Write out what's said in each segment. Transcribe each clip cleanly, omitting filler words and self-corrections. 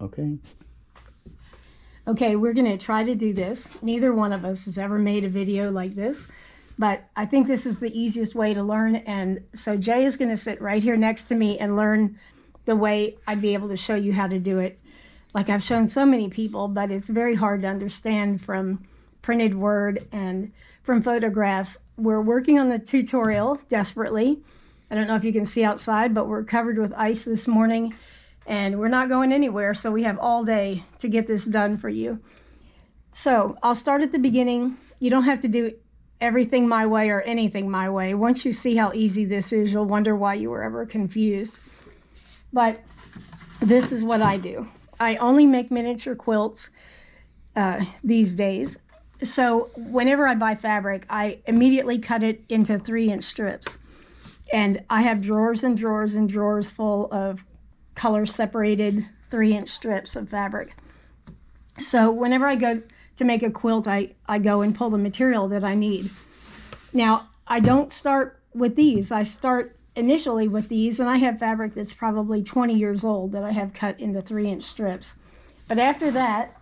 Okay. Okay, we're going to try to do this. Neither one of us has ever made a video like this, but I think this is the easiest way to learn. And so Jay is going to sit right here next to me and learn the way I'd be able to show you how to do it. Like I've shown so many people, but it's very hard to understand from printed word and from photographs. We're working on the tutorial desperately. I don't know if you can see outside, but we're covered with ice this morning. And we're not going anywhere, so we have all day to get this done for you. So I'll start at the beginning. You don't have to do everything my way or anything my way. Once you see how easy this is, you'll wonder why you were ever confused. But this is what I do. I only make miniature quilts these days. So whenever I buy fabric, I immediately cut it into 3-inch strips. And I have drawers and drawers and drawers full of color separated 3-inch strips of fabric. So whenever I go to make a quilt, I go and pull the material that I need. Now, I don't start with these. I start initially with these, and I have fabric that's probably 20 years old that I have cut into 3-inch strips. But after that,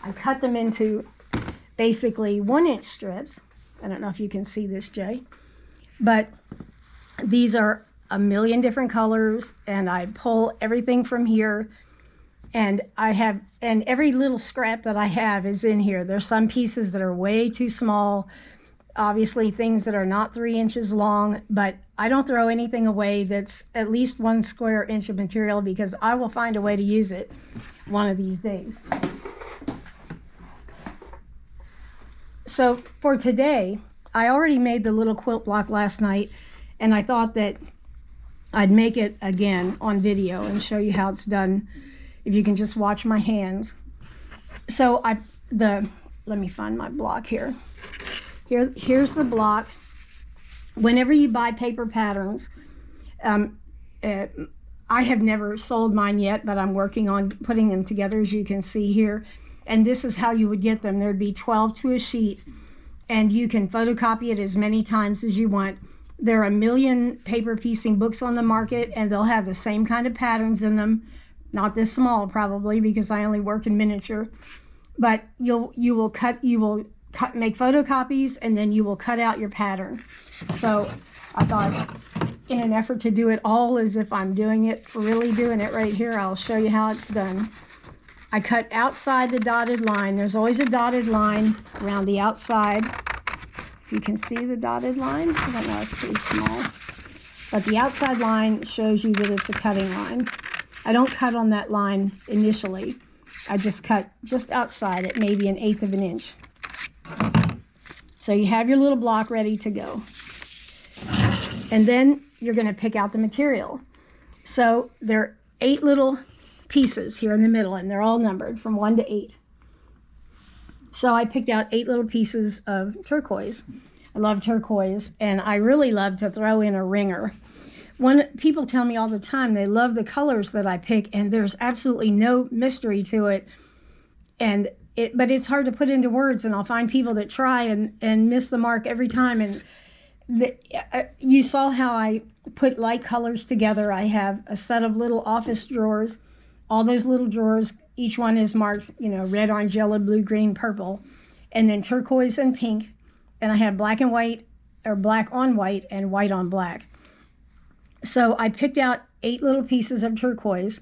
I cut them into basically 1-inch strips. I don't know if you can see this, Jay, but these are a million different colors, and I pull everything from here, and every little scrap that I have is in here. There's some pieces that are way too small, obviously things that are not 3 inches long, but I don't throw anything away that's at least 1 square inch of material, because I will find a way to use it one of these days. So for today, I already made the little quilt block last night, and I thought that I'd make it again on video and show you how it's done, if you can just watch my hands. So let me find my block here. Here's the block. Whenever you buy paper patterns, I have never sold mine yet, but I'm working on putting them together, as you can see here. And this is how you would get them. There'd be 12 to a sheet, and you can photocopy it as many times as you want. There are a million paper piecing books on the market, and they'll have the same kind of patterns in them. Not this small, probably, because I only work in miniature. But you will make photocopies, and then you will cut out your pattern. So I thought, in an effort to do it all as if I'm doing it, really doing it right here, I'll show you how it's done. I cut outside the dotted line. There's always a dotted line around the outside. You can see the dotted line. I don't know, it's pretty small. But the outside line shows you that it's a cutting line. I don't cut on that line initially. I just cut just outside it, maybe 1/8 of an inch. So you have your little block ready to go. And then you're going to pick out the material. So there are 8 little pieces here in the middle, and they're all numbered from 1 to 8. So I picked out 8 little pieces of turquoise. I love turquoise, and I really love to throw in a ringer. People tell me all the time they love the colors that I pick, and there's absolutely no mystery to it. But it's hard to put into words, and I'll find people that try and miss the mark every time. And you saw how I put light colors together. I have a set of little office drawers. All those little drawers, each one is marked, red, orange, yellow, blue, green, purple, and then turquoise and pink. And I have black and white, or black on white and white on black. So I picked out 8 little pieces of turquoise,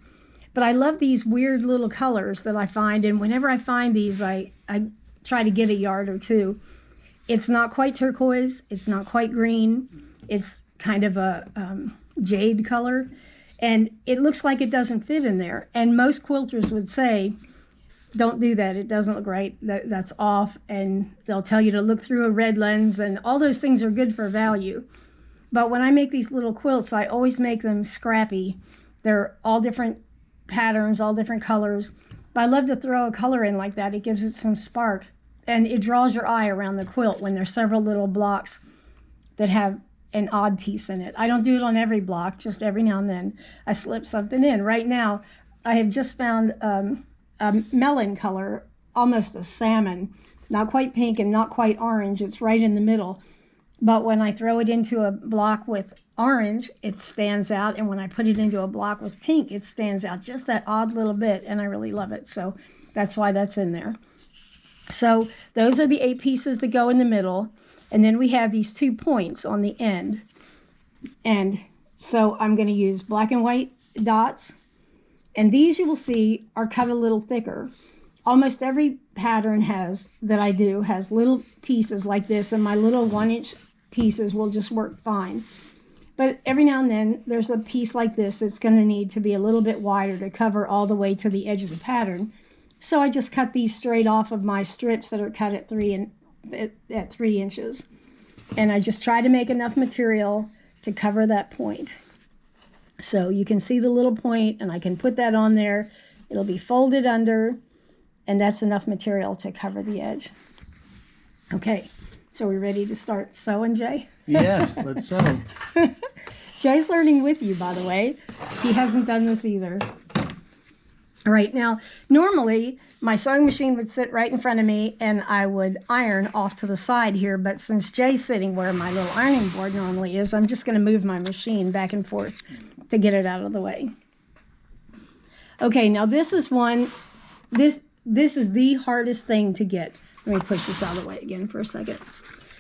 but I love these weird little colors that I find. And whenever I find these, I try to get a yard or two. It's not quite turquoise. It's not quite green. It's kind of a jade color. And it looks like it doesn't fit in there. And most quilters would say, don't do that. It doesn't look right. That's off. And they'll tell you to look through a red lens. And all those things are good for value. But when I make these little quilts, I always make them scrappy. They're all different patterns, all different colors. But I love to throw a color in like that. It gives it some spark. And it draws your eye around the quilt when there's several little blocks that have an odd piece in it. I don't do it on every block, just every now and then I slip something in. Right now, I have just found a melon color, almost a salmon, not quite pink and not quite orange. It's right in the middle. But when I throw it into a block with orange, it stands out, and when I put it into a block with pink, it stands out just that odd little bit, and I really love it. So that's why that's in there. So those are the 8 pieces that go in the middle, and then we have these 2 points on the end. And so I'm going to use black and white dots, and these you will see are cut a little thicker. Almost every pattern that I do has little pieces like this, and my little 1-inch pieces will just work fine. But every now and then there's a piece like this that's going to need to be a little bit wider to cover all the way to the edge of the pattern. So I just cut these straight off of my strips that are cut at 3 inches. And I just try to make enough material to cover that point. So you can see the little point, and I can put that on there. It'll be folded under, and that's enough material to cover the edge. Okay, so we're ready to start sewing, Jay? Yes, let's sew. Jay's learning with you, by the way. He hasn't done this either. All right, now, normally my sewing machine would sit right in front of me and I would iron off to the side here, but since Jay's sitting where my little ironing board normally is, I'm just going to move my machine back and forth to get it out of the way. Okay, now this is this is the hardest thing to get. Let me push this out of the way again for a second.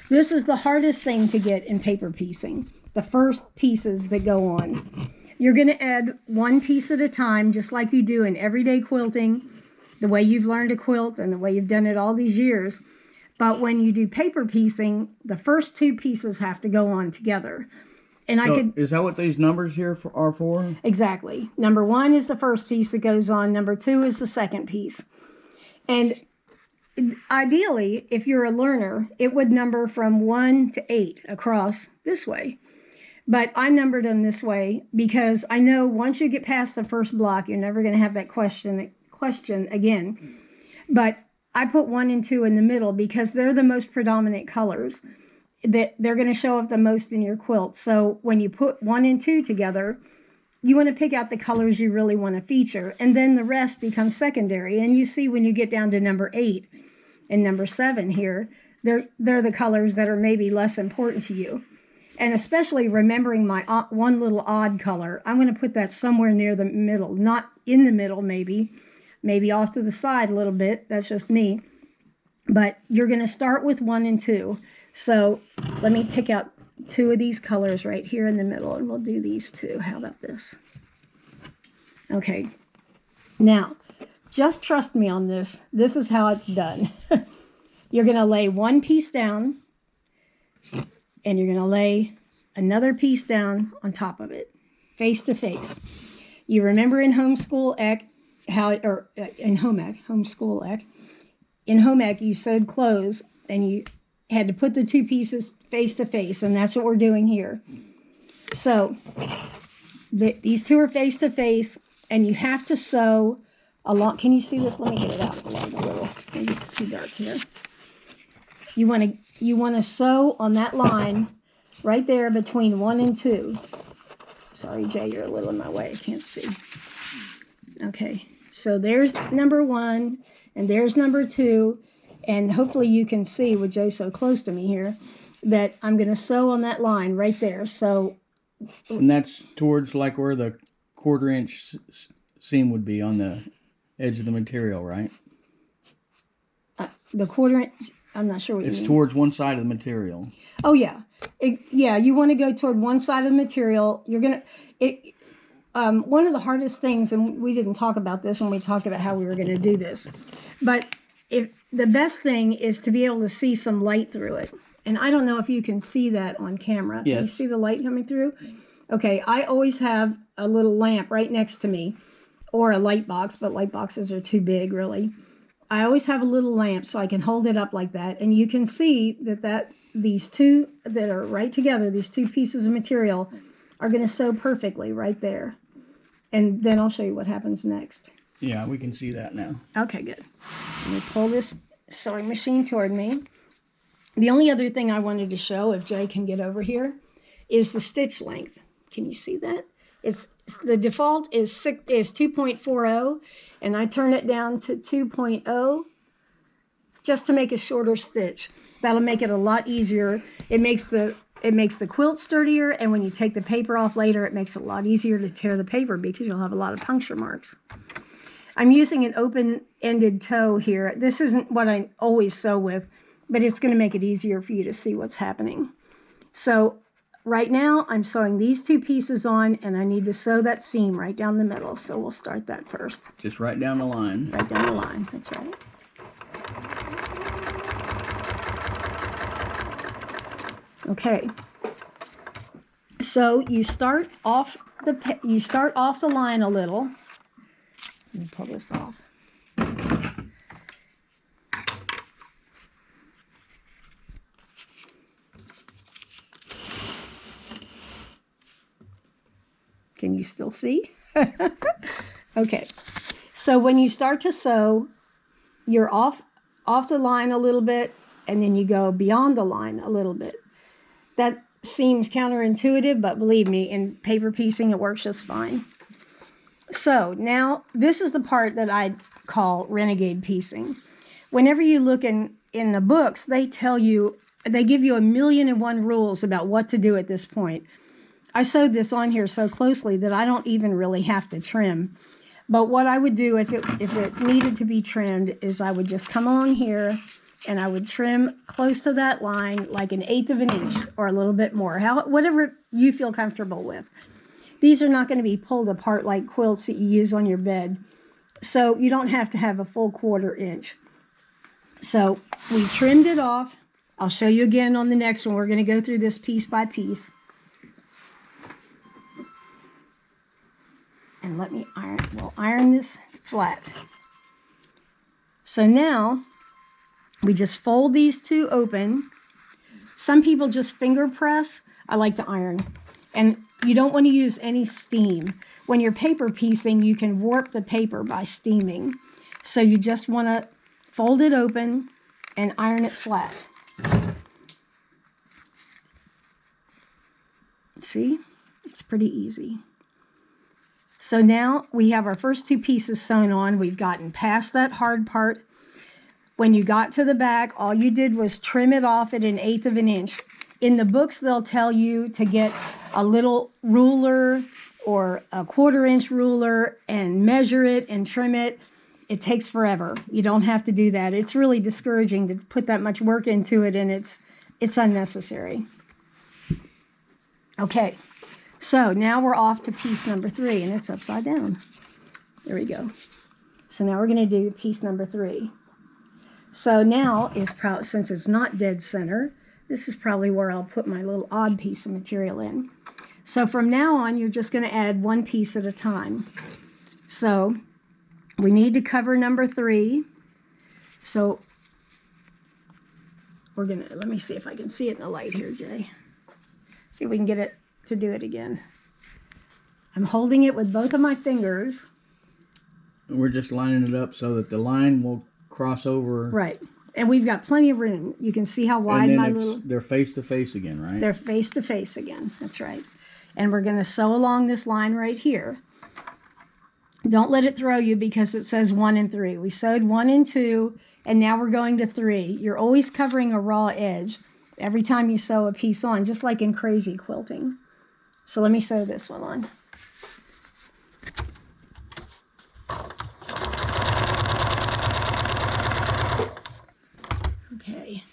This is the hardest thing to get in paper piecing, the first pieces that go on. You're going to add 1 piece at a time, just like you do in everyday quilting, the way you've learned to quilt and the way you've done it all these years. But when you do paper piecing, the first 2 pieces have to go on together. And so is that what these numbers here are for? Exactly. Number 1 is the first piece that goes on. Number 2 is the second piece. And ideally, if you're a learner, it would number from 1 to 8 across this way. But I numbered them this way because I know once you get past the first block, you're never going to have that question again. But I put 1 and 2 in the middle because they're the most predominant colors that they're going to show up the most in your quilt. So when you put 1 and 2 together, you want to pick out the colors you really want to feature, and then the rest becomes secondary. And you see when you get down to number 8 and number 7 here, they're the colors that are maybe less important to you. And especially remembering my one little odd color, I'm going to put that somewhere near the middle, not in the middle maybe off to the side a little bit. That's just me. But you're going to start with 1 and 2. So let me pick out 2 of these colors right here in the middle, and we'll do these 2. How about this? Okay. Now, just trust me on this. This is how it's done. You're going to lay 1 piece down, and you're going to lay another piece down on top of it, face to face. You remember in homeschool ec, in home ec, you sewed clothes, and you had to put the 2 pieces face to face, and that's what we're doing here. So these 2 are face to face, and you have to sew along. Can you see this? Let me get it out along a little. Maybe it's too dark here. You want to sew on that line right there between 1 and 2. Sorry, Jay, you're a little in my way. I can't see. Okay, so there's number 1, and there's number 2, and hopefully you can see with Jay so close to me here that I'm going to sew on that line right there. So, and that's towards like where the 1/4 inch seam would be on the edge of the material, right? The 1/4 inch. I'm not sure what you mean. It's towards one side of the material. Oh, yeah. You want to go toward one side of the material. You're going to... one of the hardest things, and we didn't talk about this when we talked about how we were going to do this, but the best thing is to be able to see some light through it. And I don't know if you can see that on camera. Yes. Can you see the light coming through? Okay, I always have a little lamp right next to me, or a light box, but light boxes are too big, really. I always have a little lamp so I can hold it up like that, and you can see that these 2 that are right together, these 2 pieces of material, are going to sew perfectly right there. And then I'll show you what happens next. Yeah, we can see that now. Okay, good. Let me pull this sewing machine toward me. The only other thing I wanted to show, if Jay can get over here, is the stitch length. Can you see that? The default is 2.40, and I turn it down to 2.0 just to make a shorter stitch. That'll make it a lot easier. It makes the It makes the quilt sturdier, and when you take the paper off later, it makes it a lot easier to tear the paper because you'll have a lot of puncture marks. I'm using an open-ended toe here. This isn't what I always sew with, but it's going to make it easier for you to see what's happening. So right now, I'm sewing these two pieces on, and I need to sew that seam right down the middle. So we'll start that first. Just right down the line. Right down the line, that's right. Okay. So you start off the line a little. Let me pull this off. Can you still see? Okay. So when you start to sew, you're off the line a little bit, and then you go beyond the line a little bit. That seems counterintuitive, but believe me, in paper piecing, it works just fine. So now this is the part that I call renegade piecing. Whenever you look in the books, they give you 1,000,001 rules about what to do at this point. I sewed this on here so closely that I don't even really have to trim. But what I would do if it needed to be trimmed is I would just come along here and I would trim close to that line, like 1/8 of an inch or a little bit more, whatever you feel comfortable with. These are not going to be pulled apart like quilts that you use on your bed. So you don't have to have a full 1/4 inch. So we trimmed it off. I'll show you again on the next one. We're going to go through this piece by piece. And we'll iron this flat. So now we just fold these two open. Some people just finger press. I like to iron. And you don't want to use any steam. When you're paper piecing, you can warp the paper by steaming. So you just want to fold it open and iron it flat. See? It's pretty easy. So now we have our first two pieces sewn on. We've gotten past that hard part. When you got to the back, all you did was trim it off at 1/8 of an inch. In the books, they'll tell you to get a little ruler or a 1/4 inch ruler and measure it and trim it. It takes forever. You don't have to do that. It's really discouraging to put that much work into it, and it's unnecessary. Okay, so now we're off to piece number 3, and it's upside down. There we go. So now we're going to do piece number 3. So now since it's not dead center, this is probably where I'll put my little odd piece of material in. So from now on, you're just going to add one piece at a time. So we need to cover number 3. So we're going to, let me see if I can see it in the light here, Jay. See if we can get it to do it again. I'm holding it with both of my fingers. We're just lining it up so that the line will cross over. Right. And we've got plenty of room. You can see how wide my little... They're face to face again, right? They're face to face again. That's right. And we're going to sew along this line right here. Don't let it throw you because it says 1 and 3. We sewed 1 and 2, and now we're going to 3. You're always covering a raw edge every time you sew a piece on, just like in crazy quilting. So let me sew this one on. Okay.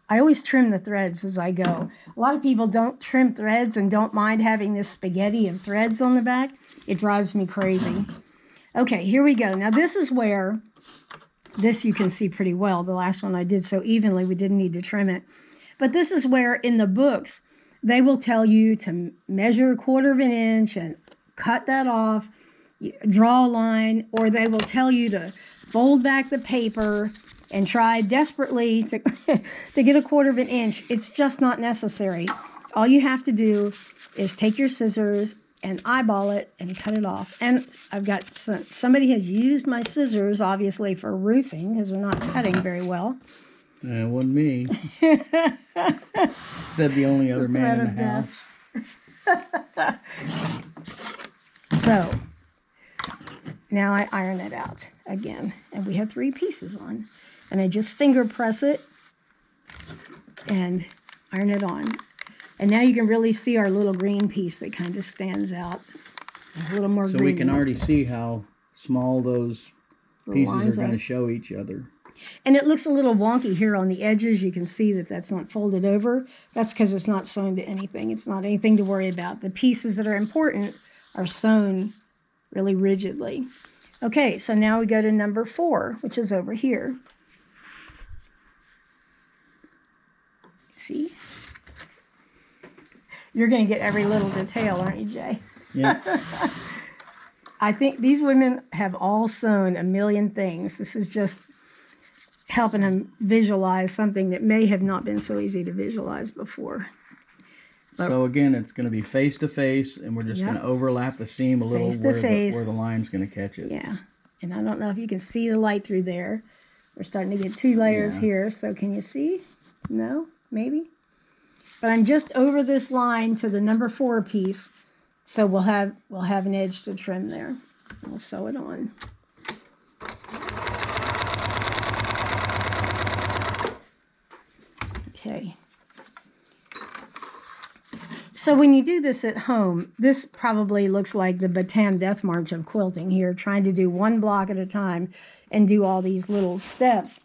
I always trim the threads as I go. A lot of people don't trim threads and don't mind having this spaghetti of threads on the back. It drives me crazy. Okay, here we go. Now this is where, this you can see pretty well. The last one I did so evenly, we didn't need to trim it. But this is where in the books, they will tell you to measure 1/4 of an inch and cut that off, draw a line, or they will tell you to fold back the paper and try desperately to, to get 1/4 of an inch. It's just not necessary. All you have to do is take your scissors and eyeball it and cut it off. And I've got somebody has used my scissors, obviously, for roofing because they're not cutting very well. It wasn't me. Said the only other man in the house. So, now I iron it out. again. And we have 3 pieces on. And I just finger press it and iron it on. And now you can really see our little green piece that kind of stands out. A little more green. So we can already see how small those pieces are going to show each other. And it looks a little wonky here on the edges. You can see that that's not folded over. That's because it's not sewn to anything. It's not anything to worry about. The pieces that are important are sewn really rigidly. Okay, so now we go to number 4, which is over here. See? You're going to get every little detail, aren't you, Jay? Yeah. I think these women have all sewn a million things. This is just helping them visualize something that may have not been so easy to visualize before. But so again, it's going to be face to face, and we're just going to overlap the seam a little where the line's going to catch it. Yeah, and I don't know if you can see the light through there. We're starting to get 2 layers here, so can you see? No? Maybe? But I'm just over this line to the number 4 piece, so we'll have an edge to trim there. We'll sew it on. Okay. So when you do this at home, this probably looks like the Bataan Death March of quilting here, trying to do 1 block at a time and do all these little steps.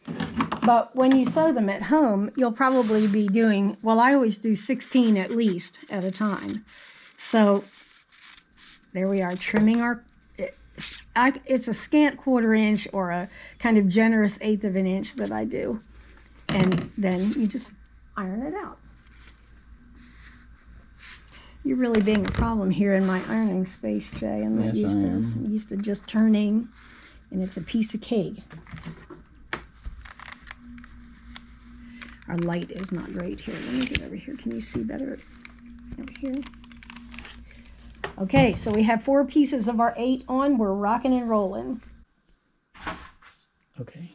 But when you sew them at home, you'll probably be doing, well, I always do 16 at least at a time. So there we are, trimming our, it's a scant 1/4 inch or a kind of generous 1/8 of an inch that I do. And then you just iron it out. You're really being a problem here in my ironing space, Jay. I'm not used to this. I'm used to just turning, and it's a piece of cake. Our light is not great here. Let me get over here. Can you see better over here? Okay, so we have 4 pieces of our 8 on. We're rocking and rolling. Okay.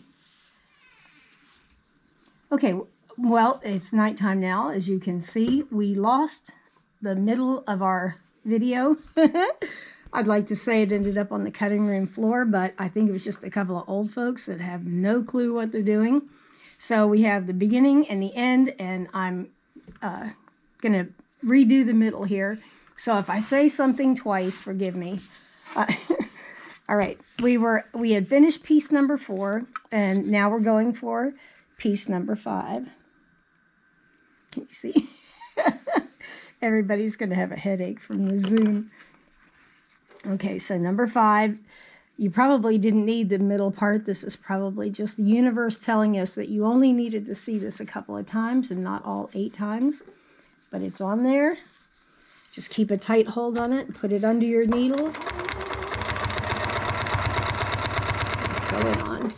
Okay, well, it's nighttime now. As you can see, we lost the middle of our video. I'd like to say it ended up on the cutting room floor, but I think it was just a couple of old folks that have no clue what they're doing. So we have the beginning and the end, and I'm going to redo the middle here. So if I say something twice, forgive me. All right, we had finished piece number 4, and now we're going for piece number 5. Can you see? Everybody's going to have a headache from the Zoom. Okay, so number 5, you probably didn't need the middle part. This is probably just the universe telling us that you only needed to see this a couple of times and not all 8 times. But it's on there. Just keep a tight hold on it and put it under your needle. Sew it on.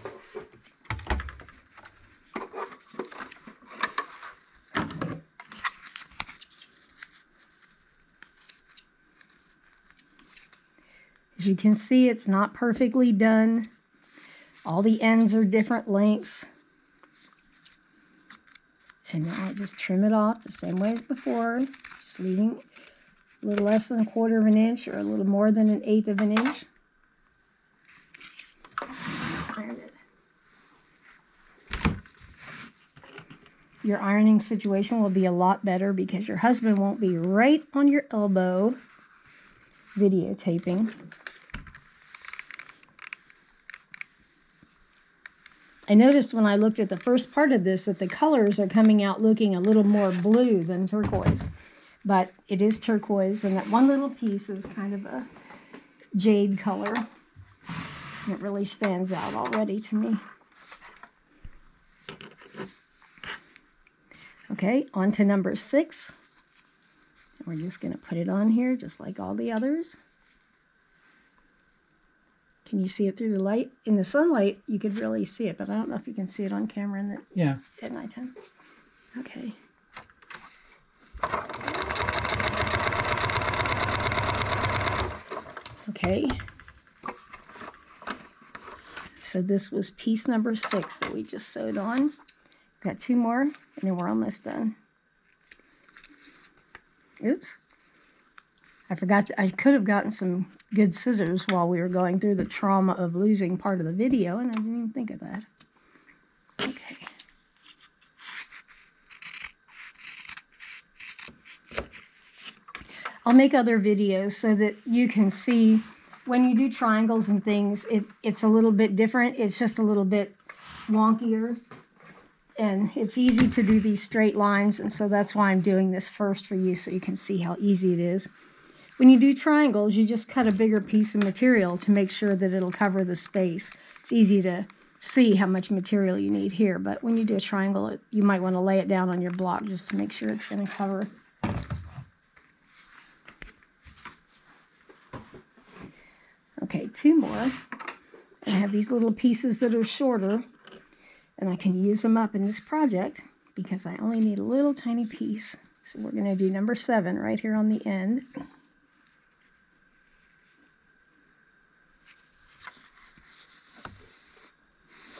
As you can see, it's not perfectly done. All the ends are different lengths. And now I just trim it off the same way as before, just leaving a little less than 1/4 of an inch or a little more than an 1/8 of an inch. Iron it. Your ironing situation will be a lot better because your husband won't be right on your elbow videotaping. I noticed when I looked at the first part of this that the colors are coming out looking a little more blue than turquoise. But it is turquoise, and that one little piece is kind of a jade color. It really stands out already to me. Okay, on to number 6. And we're just going to put it on here just like all the others. Can you see it through the light? In the sunlight, you could really see it, but I don't know if you can see it on camera at nighttime. Okay. Okay. So this was piece number 6 that we just sewed on. Got 2 more, and then we're almost done. Oops. I could have gotten some good scissors while we were going through the trauma of losing part of the video, and I didn't even think of that. Okay. I'll make other videos so that you can see when you do triangles and things, it's a little bit different. It's just a little bit wonkier. And it's easy to do these straight lines, and so that's why I'm doing this first for you so you can see how easy it is. When you do triangles, you just cut a bigger piece of material to make sure that it'll cover the space. It's easy to see how much material you need here, but when you do a triangle, you might want to lay it down on your block just to make sure it's going to cover. Okay, 2 more. I have these little pieces that are shorter, and I can use them up in this project because I only need a little tiny piece. So we're going to do number 7 right here on the end.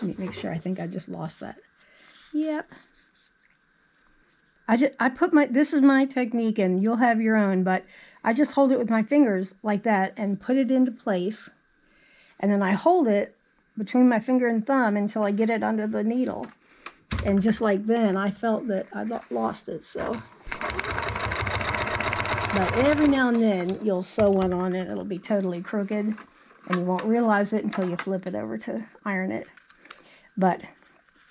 Let me make sure. I think I just lost that. Yep. I put this is my technique, and you'll have your own, but I just hold it with my fingers like that and put it into place. And then I hold it between my finger and thumb until I get it under the needle. And just like then, I felt that I lost it, so. But every now and then, you'll sew one on it. It'll be totally crooked, and you won't realize it until you flip it over to iron it. But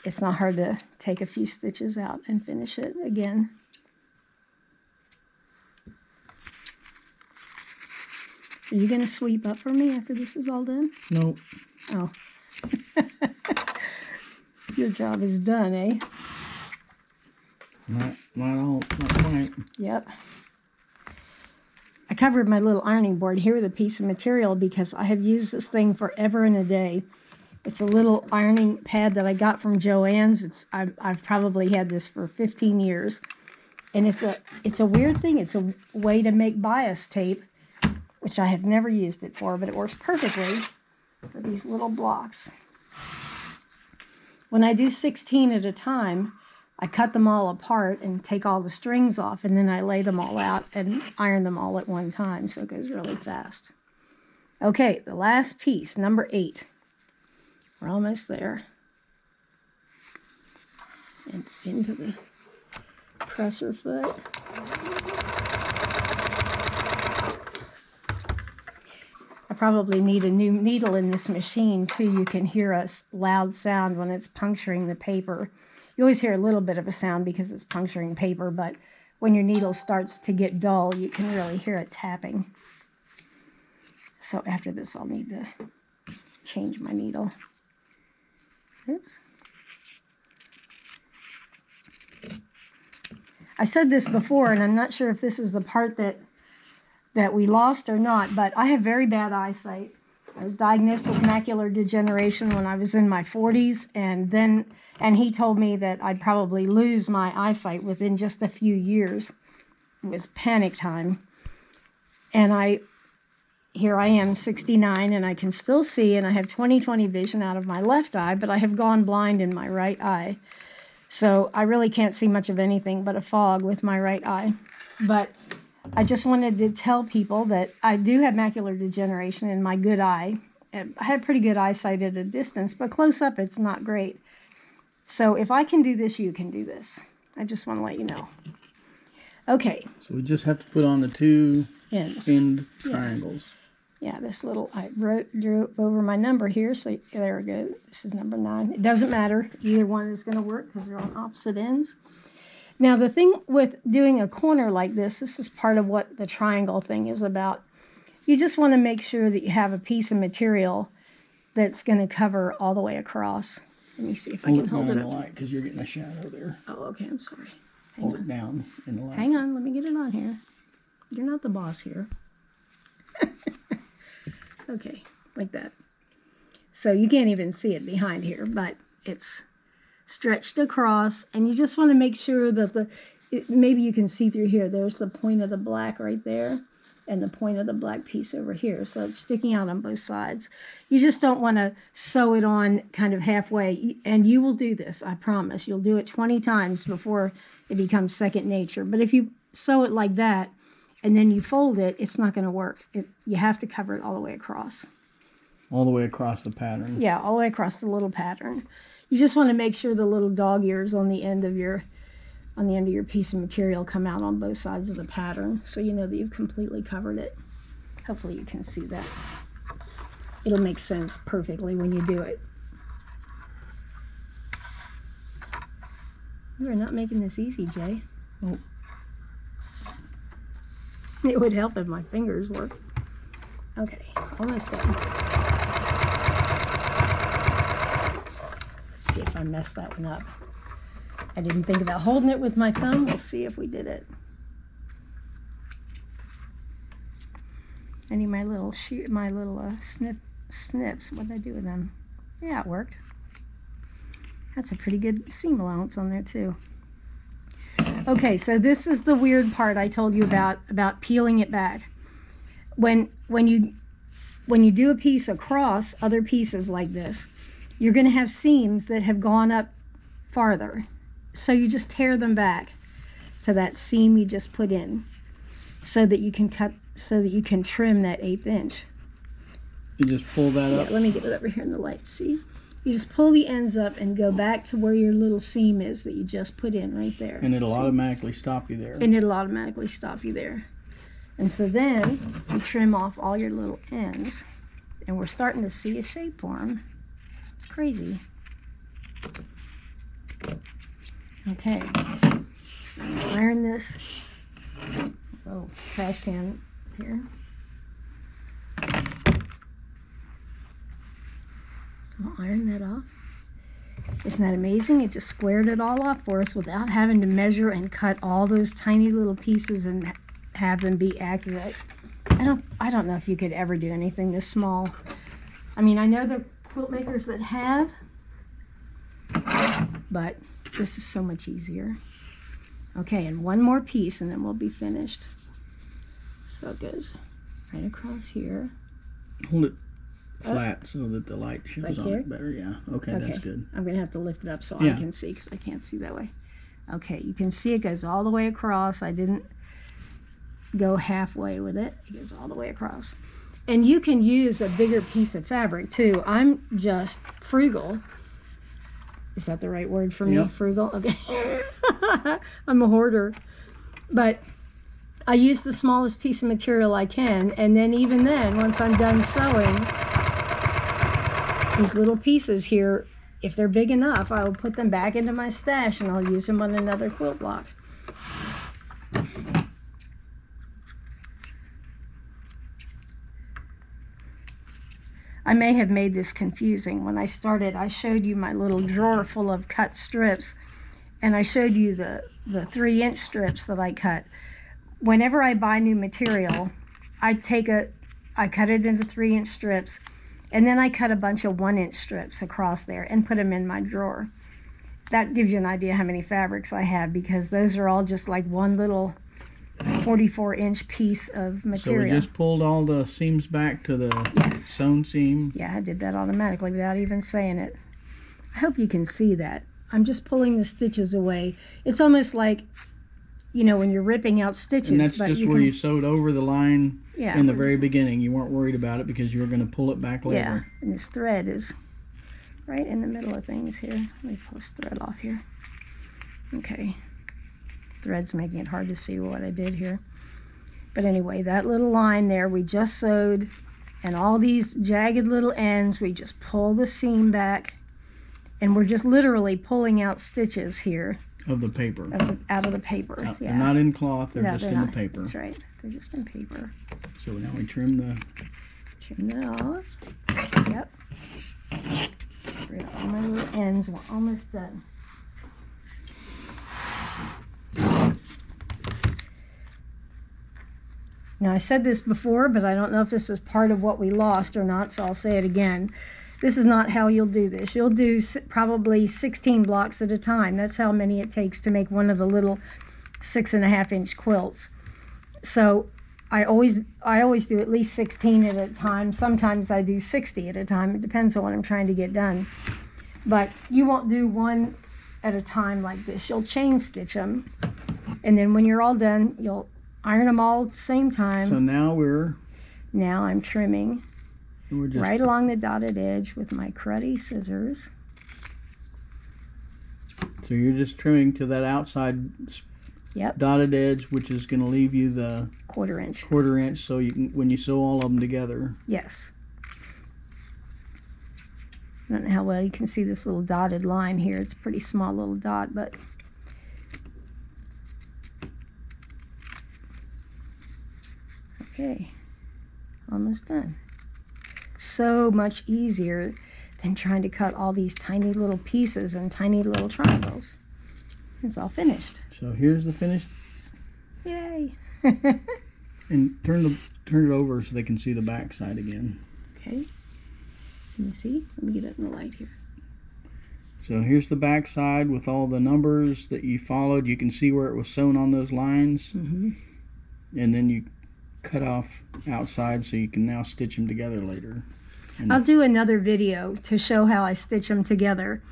it's not hard to take a few stitches out and finish it again. Are you going to sweep up for me after this is all done? Nope. Oh. Your job is done, eh? Not quite. Yep. I covered my little ironing board here with a piece of material because I have used this thing forever and a day. It's a little ironing pad that I got from Joann's. I've probably had this for 15 years. And it's a weird thing. It's a way to make bias tape, which I have never used it for, but it works perfectly for these little blocks. When I do 16 at a time, I cut them all apart and take all the strings off, and then I lay them all out and iron them all at one time, so it goes really fast. Okay, the last piece, number 8. We're almost there. And into the presser foot. I probably need a new needle in this machine too. You can hear a loud sound when it's puncturing the paper. You always hear a little bit of a sound because it's puncturing paper, but when your needle starts to get dull, you can really hear it tapping. So after this, I'll need to change my needle. Oops. I said this before, and I'm not sure if this is the part that we lost or not, but I have very bad eyesight. I was diagnosed with macular degeneration when I was in my 40s, and he told me that I'd probably lose my eyesight within just a few years. It was panic time. And here I am, 69, and I can still see, and I have 20/20 vision out of my left eye, but I have gone blind in my right eye. So I really can't see much of anything but a fog with my right eye. But I just wanted to tell people that I do have macular degeneration in my good eye. I have pretty good eyesight at a distance, but close up it's not great. So if I can do this, you can do this. I just want to let you know. Okay. So we just have to put on the 2 end triangles. Yeah, this little, I drew over my number here, so there we go. This is number 9. It doesn't matter. Either one is going to work because they're on opposite ends. Now, the thing with doing a corner like this is part of what the triangle thing is about. You just want to make sure that you have a piece of material that's going to cover all the way across. Let me see if I can hold it up. Because you're getting a shadow there. Oh, okay, I'm sorry. Hold it down in the light. Hang on, let me get it on here. You're not the boss here. Okay, like that. So you can't even see it behind here, but it's stretched across, and you just want to make sure that maybe you can see through here. There's the point of the black right there, and the point of the black piece over here. So it's sticking out on both sides. You just don't want to sew it on kind of halfway, and you will do this, I promise. You'll do it 20 times before it becomes second nature. But if you sew it like that, and then you fold it, it's not going to work. You have to cover it all the way across. All the way across the pattern. Yeah, all the way across the little pattern. You just want to make sure the little dog ears on the end of your piece of material come out on both sides of the pattern, so you know that you've completely covered it. Hopefully you can see that. It'll make sense perfectly when you do it. You are not making this easy, Jay. Oh. It would help if my fingers worked. Okay, almost done. Let's see if I messed that one up. I didn't think about holding it with my thumb. We'll see if we did it. I need my little snips. What did I do with them? Yeah, it worked. That's a pretty good seam allowance on there too. Okay, so this is the weird part I told you about peeling it back. When you do a piece across other pieces like this, you're going to have seams that have gone up farther. So you just tear them back to that seam you just put in, so that you can trim that 1/8 inch. You just pull that up. Yeah, let me get it over here in the light. See? You just pull the ends up and go back to where your little seam is that you just put in right there. And it'll automatically stop you there. And it'll automatically stop you there. And so then you trim off all your little ends, and we're starting to see a shape form. It's crazy. Okay. Iron this. Oh, trash can here. I'll iron that off. Isn't that amazing? It just squared it all off for us without having to measure and cut all those tiny little pieces and have them be accurate. I don't know if you could ever do anything this small. I mean, I know the quilt makers that have, but this is so much easier. Okay, and one more piece and then we'll be finished. So it goes right across here. Hold it flat so that the light shows Right on here? it better. Yeah. Okay, that's good. I'm going to have to lift it up so Yeah. I can see, because I can't see that way. Okay, you can see it goes all the way across. I didn't go halfway with it. It goes all the way across. And you can use a bigger piece of fabric too. I'm just frugal. Is that the right word for me? Yep. Frugal? Okay. I'm a hoarder. But I use the smallest piece of material I can, and then even then, once I'm done sewing, these little pieces here, if they're big enough, I will put them back into my stash and I'll use them on another quilt block. I may have made this confusing. When I started, I showed you my little drawer full of cut strips, and I showed you the 3-inch strips that I cut. Whenever I buy new material, I cut it into 3-inch strips, and then I cut a bunch of 1-inch strips across there and put them in my drawer. That gives you an idea how many fabrics I have, because those are all just like one little 44-inch piece of material. So we just pulled all the seams back to the sewn seam. Yeah, I did that automatically without even saying it. I hope you can see that. I'm just pulling the stitches away. It's almost like, you know, when you're ripping out stitches. And that's but just you where can, you sewed over the line yeah, in the very beginning. You weren't worried about it because you were going to pull it back later. Yeah, and this thread is right in the middle of things here. Let me pull this thread off here. Okay. Thread's making it hard to see what I did here. But anyway, that little line there we just sewed, and all these jagged little ends, we just pull the seam back, and we're just literally pulling out stitches here. Of the paper. Out of the paper, No, yeah. They're not in cloth, they're just in not. the paper. That's right, they're just in paper. So now we trim that off. Yep. Get all my little ends, we're almost done. Now, I said this before, but I don't know if this is part of what we lost or not, so I'll say it again. This is not how you'll do this. You'll do probably 16 blocks at a time. That's how many it takes to make one of the little 6.5-inch quilts. So I always do at least 16 at a time. Sometimes I do 60 at a time. It depends on what I'm trying to get done. But you won't do one at a time like this. You'll chain stitch them, and then when you're all done, you'll iron them all at the same So time. now I'm trimming we're just right along the dotted edge with my cruddy scissors. So you're just trimming to that outside Yep. dotted edge, which is going to leave you the 1/4 inch. 1/4 inch, so you can, when you sew all of them together. Yes. I don't know how well you can see this little dotted line here. It's a pretty small little dot, but okay, almost done. So much easier than trying to cut all these tiny little pieces and tiny little triangles. It's all finished. So here's the finished. Yay! And turn it over so they can see the back side again. Okay. Let me see. Let me get it in the light here. So here's the back side with all the numbers that you followed. You can see where it was sewn on those lines. Mm-hmm. And then you cut off outside so you can now stitch them together later. And I'll do another video to show how I stitch them together.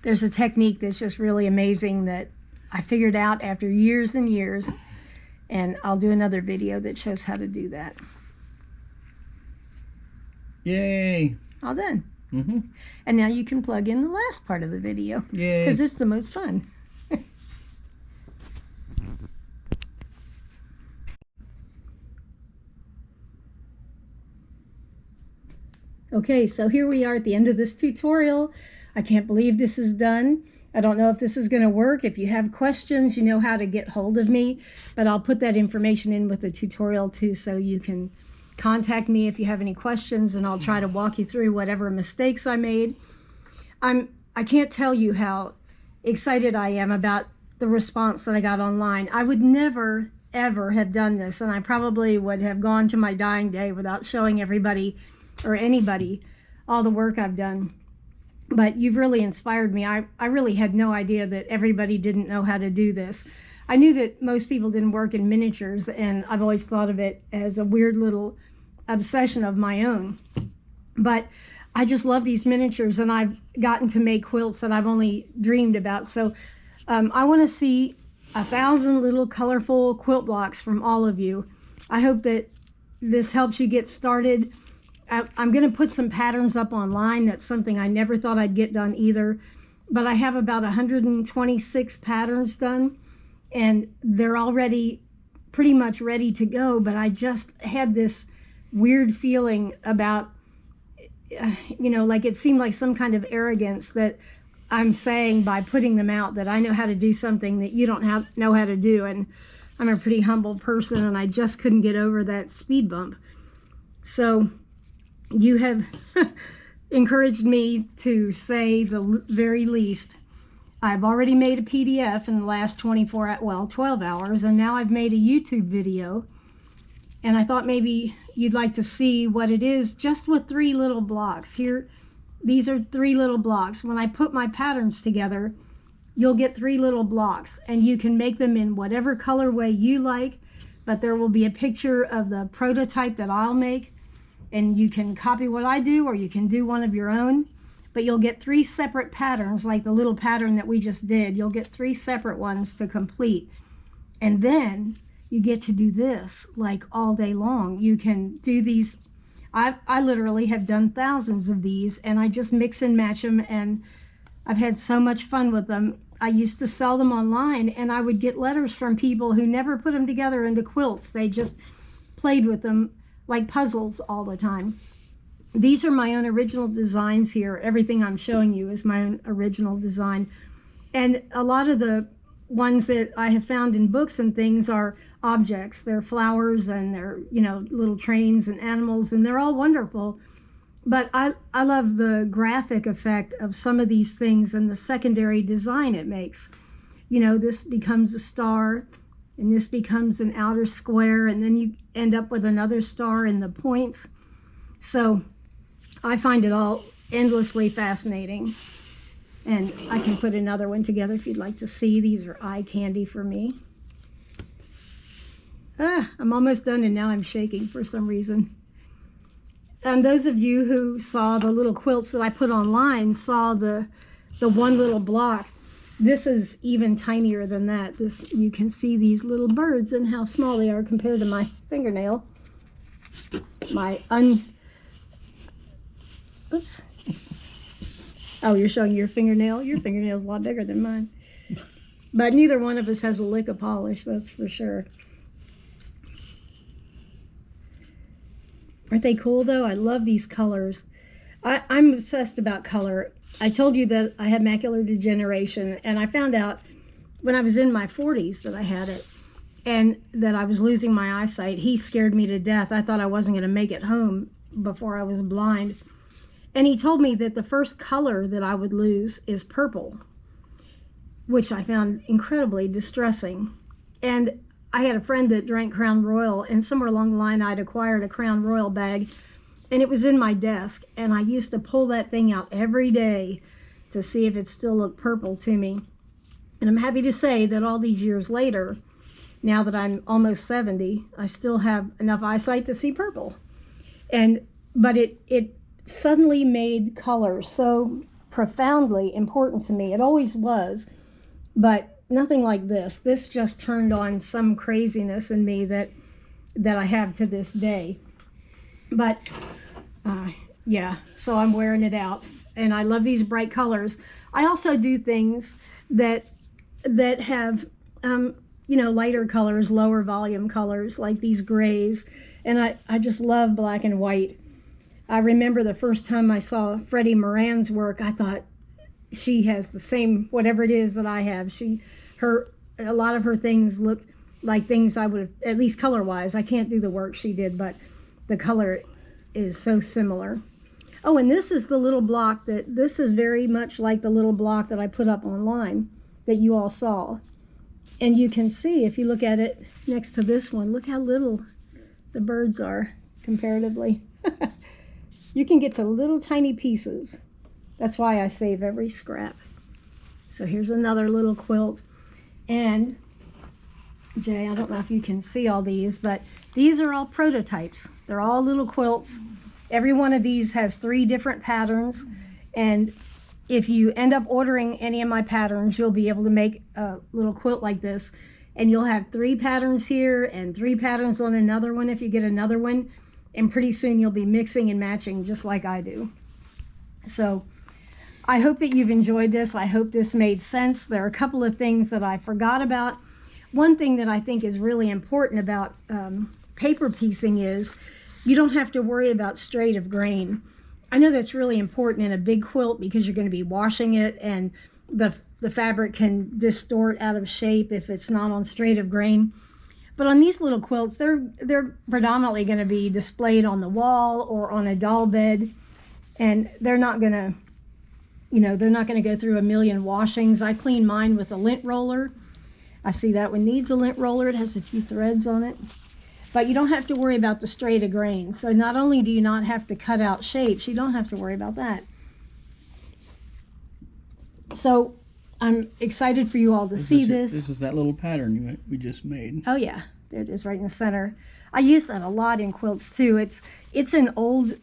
There's a technique that's just really amazing that I figured out after years and years, and I'll do another video that shows how to do that. Yay! All done. Mm-hmm. And now you can plug in the last part of the video, Yay! because it's the most fun. Okay, so here we are at the end of this tutorial. I can't believe this is done. I don't know if this is going to work. If you have questions, you know how to get hold of me, but I'll put that information in with the tutorial too, so you can contact me if you have any questions, and I'll try to walk you through whatever mistakes I made. I can't tell you how excited I am about the response that I got online. I would never, ever have done this, and I probably would have gone to my dying day without showing everybody or anybody all the work I've done. But you've really inspired me. I really had no idea that everybody didn't know how to do this. I knew that most people didn't work in miniatures, and I've always thought of it as a weird little obsession of my own. But I just love these miniatures, and I've gotten to make quilts that I've only dreamed about. So I want to see 1,000 little colorful quilt blocks from all of you. I hope that this helps you get started. I'm going to put some patterns up online. That's something I never thought I'd get done either. But I have about 126 patterns done, and they're already pretty much ready to go. But I just had this weird feeling about, like it seemed like some kind of arrogance that I'm saying by putting them out that I know how to do something that you don't know how to do. And I'm a pretty humble person, and I just couldn't get over that speed bump. So you have encouraged me to say the very least. I've already made a PDF in the last 12 hours, and now I've made a YouTube video. And I thought maybe you'd like to see what it is just with 3 little blocks. Here, these are 3 little blocks. When I put my patterns together, you'll get 3 little blocks, and you can make them in whatever colorway you like, but there will be a picture of the prototype that I'll make. And you can copy what I do, or you can do one of your own, but you'll get 3 separate patterns, like the little pattern that we just did. You'll get 3 separate ones to complete. And then you get to do this like all day long. You can do these. I literally have done thousands of these, and I just mix and match them, and I've had so much fun with them. I used to sell them online, and I would get letters from people who never put them together into quilts. They just played with them like puzzles all the time. These are my own original designs here. Everything I'm showing you is my own original design. And a lot of the ones that I have found in books and things are objects. They're flowers, and they're, little trains and animals, and they're all wonderful. But I love the graphic effect of some of these things and the secondary design it makes. This becomes a star, and this becomes an outer square, and then you end up with another star in the points. So I find it all endlessly fascinating. And I can put another one together if you'd like to see. These are eye candy for me. I'm almost done, and now I'm shaking for some reason. And those of you who saw the little quilts that I put online saw the one little block. This is even tinier than that. This, you can see these little birds and how small they are compared to my fingernail. Oops. Oh, you're showing your fingernail? Your fingernail's a lot bigger than mine. But neither one of us has a lick of polish, that's for sure. Aren't they cool though? I love these colors. I'm obsessed about color. I told you that I had macular degeneration, and I found out when I was in my 40s that I had it and that I was losing my eyesight. He scared me to death. I thought I wasn't going to make it home before I was blind. And he told me that the first color that I would lose is purple, which I found incredibly distressing. And I had a friend that drank Crown Royal, and somewhere along the line I'd acquired a Crown Royal bag, and it was in my desk, and I used to pull that thing out every day to see if it still looked purple to me. And I'm happy to say that all these years later, now that I'm almost 70, I still have enough eyesight to see purple. But it suddenly made color so profoundly important to me. It always was, but nothing like this. This just turned on some craziness in me that I have to this day. But yeah, so I'm wearing it out, and I love these bright colors. I also do things that have you know, lighter colors, lower volume colors, like these grays, and I just love black and white. I remember the first time I saw Freddie Moran's work, I thought, she has the same, whatever it is that I have. A lot of her things look like things I would have, at least color-wise. I can't do the work she did, but the color is so similar. Oh, and this is the little block this is very much like the little block that I put up online that you all saw. And you can see, if you look at it next to this one, look how little the birds are comparatively. You can get to little tiny pieces. That's why I save every scrap. So here's another little quilt. And Jay, I don't know if you can see all these, but these are all prototypes. They're all little quilts. Every one of these has 3 different patterns. And if you end up ordering any of my patterns, you'll be able to make a little quilt like this. And you'll have 3 patterns here and 3 patterns on another one if you get another one. And pretty soon you'll be mixing and matching just like I do. So I hope that you've enjoyed this. I hope this made sense. There are a couple of things that I forgot about. One thing that I think is really important about paper piecing is you don't have to worry about straight of grain. I know that's really important in a big quilt because you're going to be washing it, and the fabric can distort out of shape if it's not on straight of grain. But on these little quilts, they're predominantly going to be displayed on the wall or on a doll bed, and they're not going to, you know, they're not going to go through a million washings. I clean mine with a lint roller. I see that one needs a lint roller. It has a few threads on it. But you don't have to worry about the straight of grain. So not only do you not have to cut out shapes, you don't have to worry about that. So I'm excited for you all to see this. This is that little pattern we just made. Oh yeah, there it is right in the center. I use that a lot in quilts too. It's an old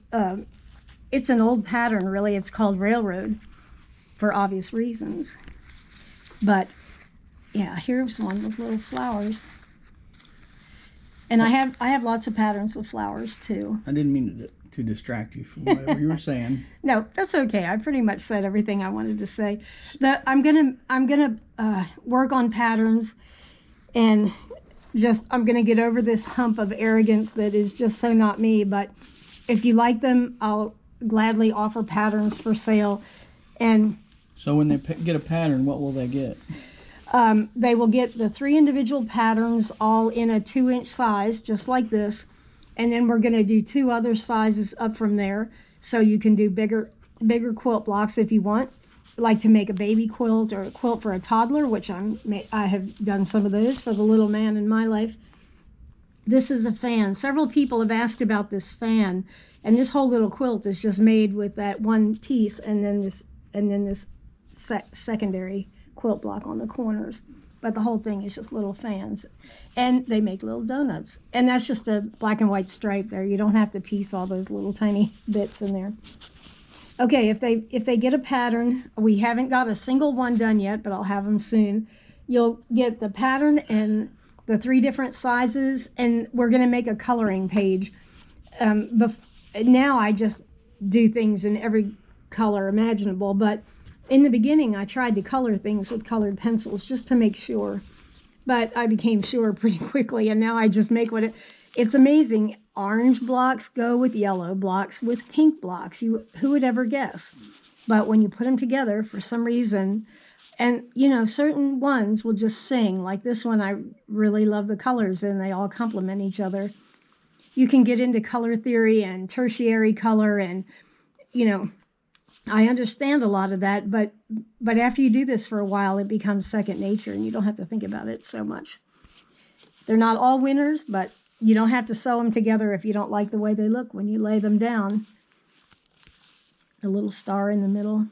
pattern really. It's called Railroad for obvious reasons. But yeah, here's one with little flowers. And I have lots of patterns with flowers too. I didn't mean to distract you from whatever you were saying. No, that's okay. I pretty much said everything I wanted to say. I'm gonna work on patterns, and I'm gonna get over this hump of arrogance that is just so not me. But if you like them, I'll gladly offer patterns for sale. And so when they get a pattern, what will they get? They will get the 3 individual patterns all in a 2-inch size, just like this. And then we're going to do 2 other sizes up from there. So you can do bigger quilt blocks if you want, like to make a baby quilt or a quilt for a toddler, which I have done some of those for the little man in my life. This is a fan. Several people have asked about this fan, and this whole little quilt is just made with that one piece and then this secondary quilt block on the corners. But the whole thing is just little fans, and they make little donuts, and that's just a black and white stripe there. You don't have to piece all those little tiny bits in there. Okay, if they get a pattern, we haven't got a single one done yet, but I'll have them soon. You'll get the pattern and the 3 different sizes, and we're going to make a coloring page. Now I just do things in every color imaginable, but in the beginning I tried to color things with colored pencils just to make sure. But I became sure pretty quickly, and now I just make it's amazing. Orange blocks go with yellow blocks with pink blocks. Who would ever guess? But when you put them together, for some reason, and certain ones will just sing. Like this one, I really love the colors, and they all complement each other. You can get into color theory and tertiary color, and I understand a lot of that, but after you do this for a while, it becomes second nature, and you don't have to think about it so much. They're not all winners, but you don't have to sew them together if you don't like the way they look when you lay them down. A little star in the middle.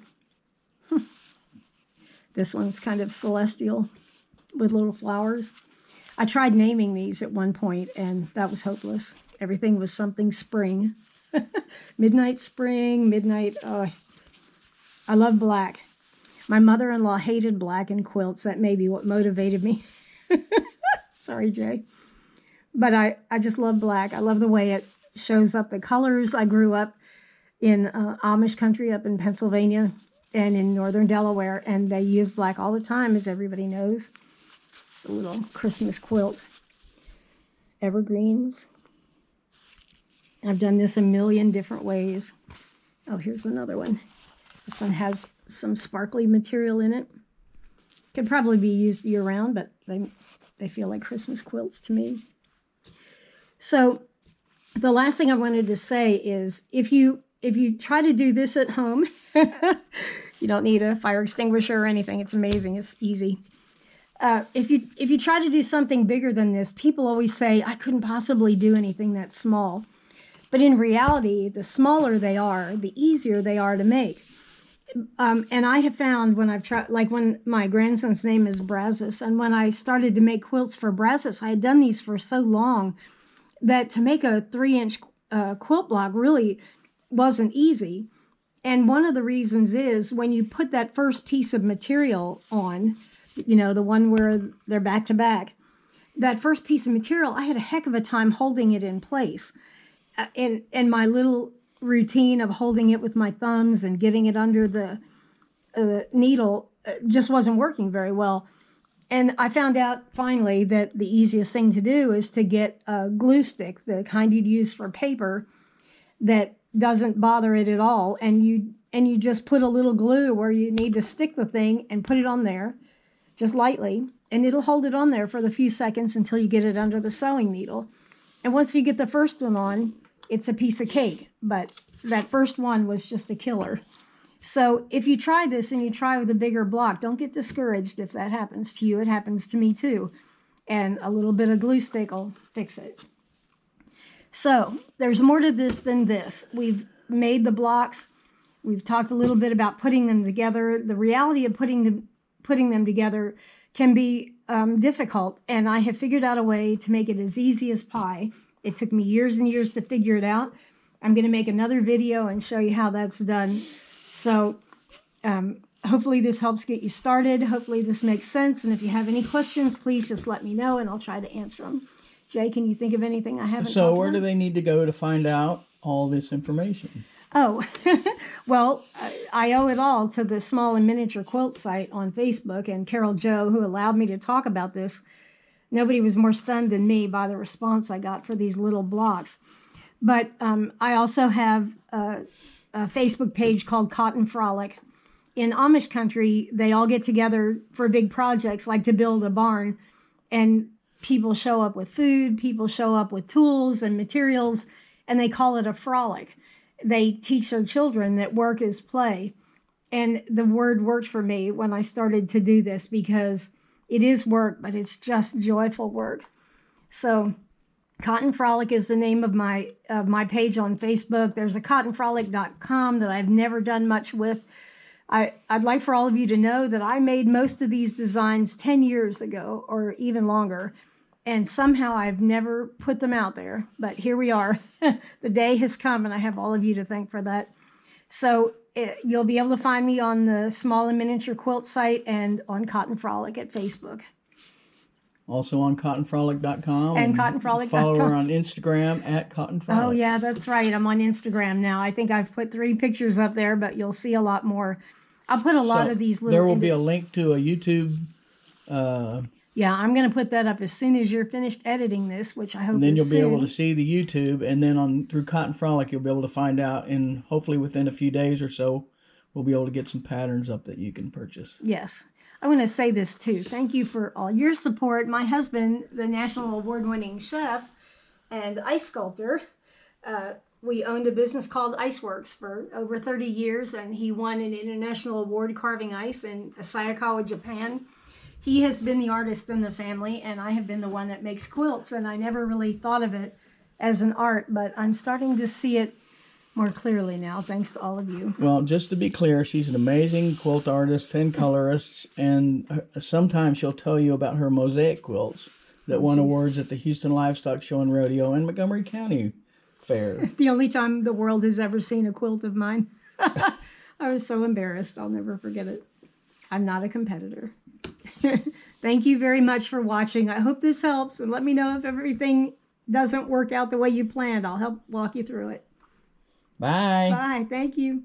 This one's kind of celestial with little flowers. I tried naming these at one point, and that was hopeless. Everything was something spring. Midnight spring, midnight. Oh, I love black. My mother-in-law hated black in quilts. That may be what motivated me. Sorry, Jay. But I just love black. I love the way it shows up the colors. I grew up in Amish country up in Pennsylvania and in northern Delaware, and they use black all the time, as everybody knows. It's a little Christmas quilt. Evergreens. I've done this a million different ways. Oh, here's another one. This one has some sparkly material in it. Could probably be used year-round, but they feel like Christmas quilts to me. So the last thing I wanted to say is if you try to do this at home, you don't need a fire extinguisher or anything. It's amazing. It's easy. If you try to do something bigger than this, people always say, I couldn't possibly do anything that small. But in reality, the smaller they are, the easier they are to make. And I have found when I've tried, like when my grandson's name is Brazos, and when I started to make quilts for Brazos, I had done these for so long that to make a 3-inch quilt block really wasn't easy. And one of the reasons is when you put that first piece of material on, the one where they're back to back, that first piece of material, I had a heck of a time holding it in place. And my little routine of holding it with my thumbs and getting it under the needle just wasn't working very well. And I found out finally that the easiest thing to do is to get a glue stick, the kind you'd use for paper, that doesn't bother it at all. And you just put a little glue where you need to stick the thing and put it on there just lightly. And it'll hold it on there for the few seconds until you get it under the sewing needle. And once you get the first one on, it's a piece of cake. But that first one was just a killer. So if you try this and you try with a bigger block, don't get discouraged if that happens to you. It happens to me too. And a little bit of glue stick will fix it. So there's more to this than this. We've made the blocks. We've talked a little bit about putting them together. The reality of putting them together can be difficult. And I have figured out a way to make it as easy as pie. It took me years and years to figure it out. I'm going to make another video and show you how that's done. So hopefully this helps get you started. Hopefully this makes sense. And if you have any questions, please just let me know and I'll try to answer them. Jay, can you think of anything I haven't So talked where about? do they need to go to find out all this information? Oh, well, I owe it all to the Small and Miniature Quilt site on Facebook and Carol Jo, who allowed me to talk about this. Nobody was more stunned than me by the response I got for these little blocks. But I also have a Facebook page called Cotton Frolic. In Amish country, they all get together for big projects like to build a barn, and people show up with food, people show up with tools and materials, and they call it a frolic. They teach their children that work is play. And the word worked for me when I started to do this because it is work, but it's just joyful work. So Cotton Frolic is the name of my page on Facebook. There's a cottonfrolic.com that I've never done much with. I'd like for all of you to know that I made most of these designs 10 years ago or even longer, and somehow I've never put them out there. But here we are. The day has come, and I have all of you to thank for that. So you'll be able to find me on the Small and Miniature Quilt site and on Cotton Frolic at Facebook. Also on cottonfrolic.com. And cottonfrolic.com. Follow her on Instagram at cottonfrolic. Oh, yeah, that's right. I'm on Instagram now. I think I've put 3 pictures up there, but you'll see a lot more. I'll put a lot of these little... There will be a link to a YouTube... yeah, I'm going to put that up as soon as you're finished editing this, which I hope is soon. Then you'll be able to see the YouTube, and then through Cotton Frolic, you'll be able to find out, and hopefully within a few days or so, we'll be able to get some patterns up that you can purchase. Yes. I want to say this, too. Thank you for all your support. My husband, the national award-winning chef and ice sculptor, we owned a business called Iceworks for over 30 years, and he won an international award carving ice in Sayakawa, Japan. He has been the artist in the family, and I have been the one that makes quilts, and I never really thought of it as an art, but I'm starting to see it more clearly now, thanks to all of you. Well, just to be clear, she's an amazing quilt artist and colorist, and sometimes she'll tell you about her mosaic quilts that won awards at the Houston Livestock Show and Rodeo and Montgomery County Fair. The only time the world has ever seen a quilt of mine. I was so embarrassed. I'll never forget it. I'm not a competitor. Thank you very much for watching. I hope this helps, and let me know if everything doesn't work out the way you planned. I'll help walk you through it. Bye. Bye. Thank you.